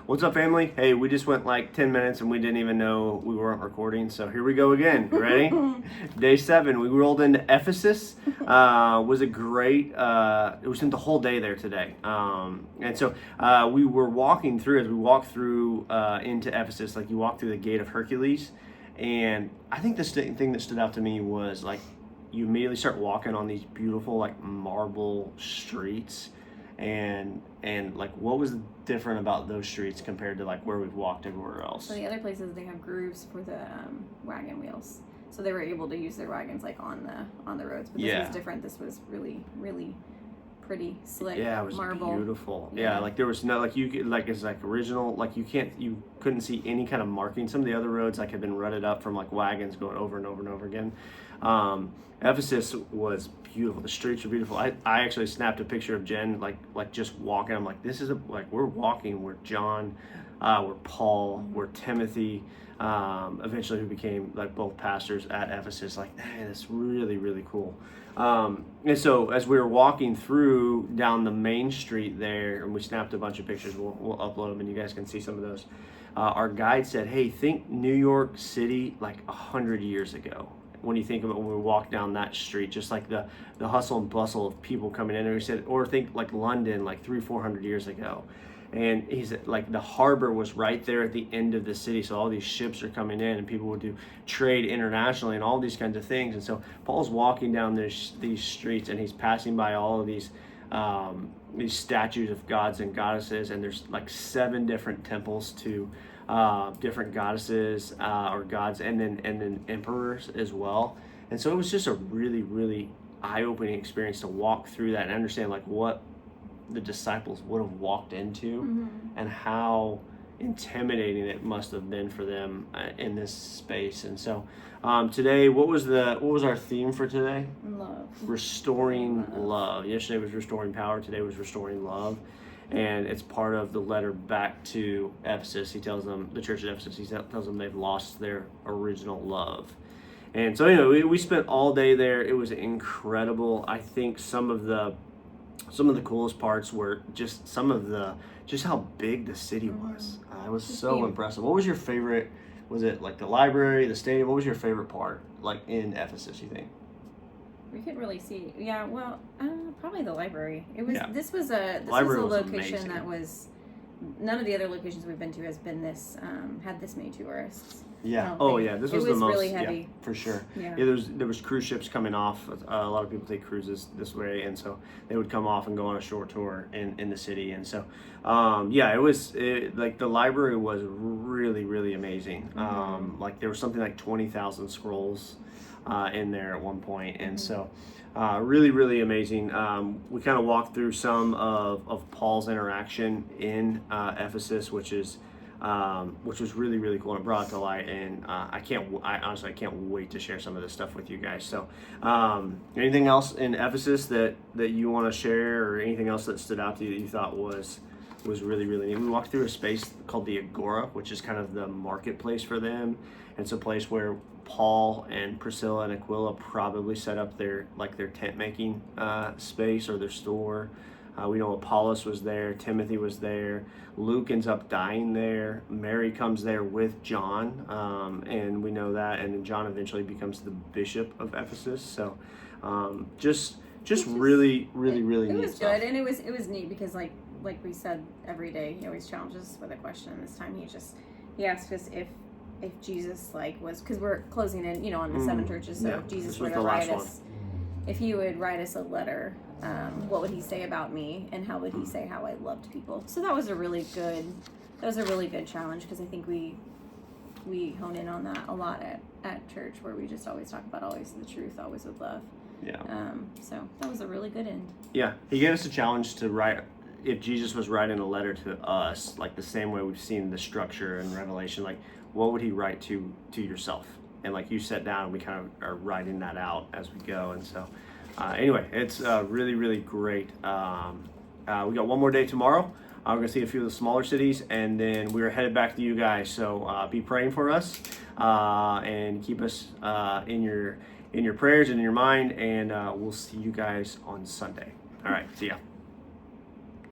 What's up, family? Hey, we just went like 10 minutes and we didn't even know we weren't recording, so here we go again. Ready? Day 7. We rolled into Ephesus. Was a great, we spent the whole day there today. And so we were walking through, as we walked through into Ephesus, like you walk through the gate of Hercules. And I think the thing that stood out to me was like you immediately start walking on these beautiful like marble streets. And like what was different about those streets compared to like where we've walked everywhere else? So the other places, they have grooves for the wagon wheels, so they were able to use their wagons like on the roads. But this was different. This was really pretty slick. Yeah, it was marble. Beautiful. Yeah, like there was no like it's like original, like you couldn't see any kind of marking. Some of the other roads like had been rutted up from like wagons going over and over and over again. Ephesus was beautiful. The streets were beautiful. I actually snapped a picture of Jen like just walking. I'm like, this is we're walking. We're John, we're Paul, we're Timothy. Eventually who became like both pastors at Ephesus. Like, hey, that's really cool. And so as we were walking through down the main street there, and we snapped a bunch of pictures, we'll upload them and you guys can see some of those. Our guide said, hey, think New York City like 100 years ago. When you think about when we walked down that street, just like the hustle and bustle of people coming in, and we said, or think like London like 300-400 years ago. And he said like the harbor was right there at the end of the city, so all these ships are coming in and people would do trade internationally and all these kinds of things. And so Paul's walking down these streets and he's passing by all of these statues of gods and goddesses, and there's like 7 different temples to different goddesses or gods, and then emperors as well. And so it was just a really eye-opening experience to walk through that and understand like what the disciples would have walked into and how intimidating it must have been for them in this space. And so today, what was our theme for today? Love. Restoring love. Yesterday was restoring power. Today was restoring love. And it's part of the letter back to Ephesus. He tells them, the church at Ephesus, he tells them they've lost their original love. And so anyway, we spent all day there. It was incredible. I think some of the coolest parts were just just how big the city was. It was so impressive. What was your favorite? Was it like the library, the stadium? What was your favorite part, like in Ephesus, you think? We could really see. Yeah, well, probably the library. It was. Yeah. This was a location amazing. That was. None of the other locations we've been to has been this had this many tourists. Yeah. Oh yeah. This was the most. Really heavy. Yeah, for sure. Yeah. There was cruise ships coming off. A lot of people take cruises this way, and so they would come off and go on a short tour in the city. And so, like the library was really amazing. Like there was something like 20,000 scrolls in there at one point, and so. Really amazing. We kind of walked through some of Paul's interaction in Ephesus, which was really cool, and it brought it to light. And I honestly can't wait to share some of this stuff with you guys. So, anything else in Ephesus that you want to share, or anything else that stood out to you that you thought was really neat? We walked through a space called the Agora, which is kind of the marketplace for them. And it's a place where Paul and Priscilla and Aquila probably set up their tent making space or their store. We know Apollos was there, Timothy was there, Luke ends up dying there, Mary comes there with John, and we know that, and then John eventually becomes the bishop of Ephesus. So just really neat. It was good, and it was neat because like we said, every day he always challenges us with a question. This time he asked us if Jesus was, because we're closing in on the 7 churches, so if Jesus were to write us, if he would write us a letter, what would he say about me, and how would he say how I loved people? So that was a really good challenge, because I think we hone in on that a lot at church, where we just always talk about always the truth, always with love. Yeah. So that was a really good end. Yeah, he gave us a challenge to write. If Jesus was writing a letter to us, like the same way we've seen the structure in Revelation, like what would he write to yourself? And like you sat down and we kind of are writing that out as we go. And so anyway, it's really great. We got one more day tomorrow. We're going to see a few of the smaller cities, and then we're headed back to you guys. So be praying for us and keep us in your prayers and in your mind, and we'll see you guys on Sunday. All right, see ya.